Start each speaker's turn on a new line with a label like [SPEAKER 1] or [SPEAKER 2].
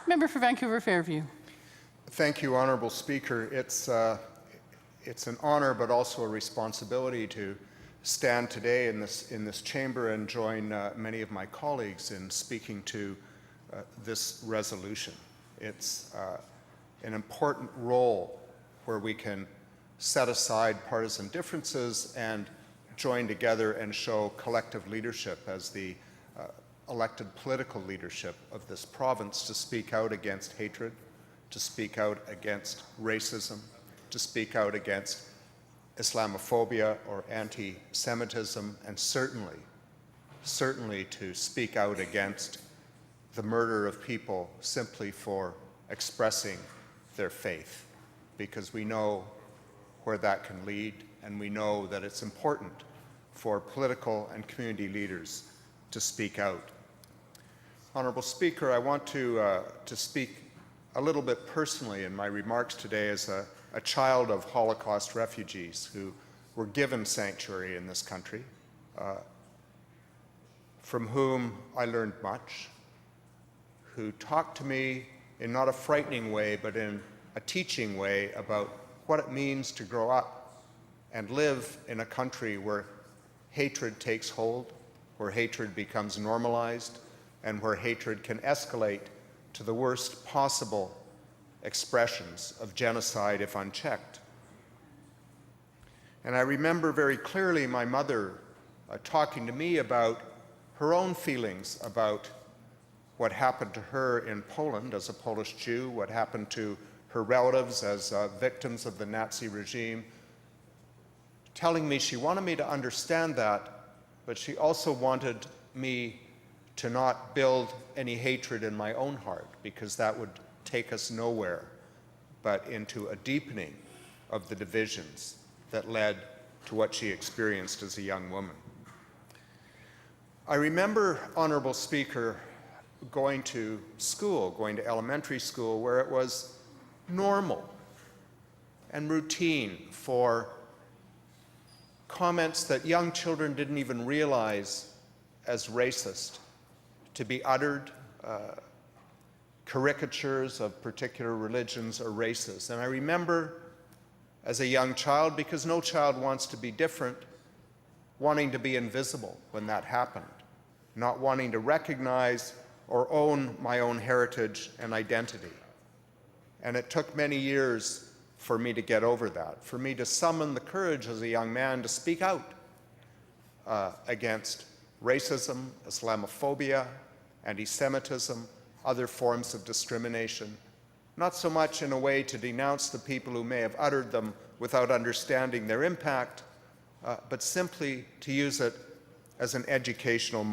[SPEAKER 1] Member for Vancouver Fairview.
[SPEAKER 2] Thank you, Honourable Speaker. It's an honour but also a responsibility to stand today in this chamber and join many of my colleagues in speaking to this resolution. It's an important role where we can set aside partisan differences and join together and show collective leadership as the elected political leadership of this province to speak out against hatred, to speak out against racism, to speak out against Islamophobia or anti-Semitism, and certainly to speak out against the murder of people simply for expressing their faith, because we know where that can lead, and we know that it's important for political and community leaders to speak out. Honourable Speaker, I want to speak a little bit personally in my remarks today as a child of Holocaust refugees who were given sanctuary in this country, from whom I learned much, who talked to me in not a frightening way, but in a teaching way about what it means to grow up and live in a country where hatred takes hold, where hatred becomes normalized, and where hatred can escalate to the worst possible expressions of genocide if unchecked. And I remember very clearly my mother talking to me about her own feelings about what happened to her in Poland as a Polish Jew, what happened to her relatives as victims of the Nazi regime, telling me she wanted me to understand that, but she also wanted me to not build any hatred in my own heart, because that would take us nowhere but into a deepening of the divisions that led to what she experienced as a young woman. I remember, Honourable Speaker, going to school, going to elementary school, where it was normal and routine for comments that young children didn't even realize as racist to be uttered, caricatures of particular religions or races. And I remember as a young child, because no child wants to be different, wanting to be invisible when that happened, not wanting to recognize or own my own heritage and identity. And it took many years for me to get over that, for me to summon the courage as a young man to speak out against racism, Islamophobia, anti-Semitism, other forms of discrimination, not so much in a way to denounce the people who may have uttered them without understanding their impact, but simply to use it as an educational moment.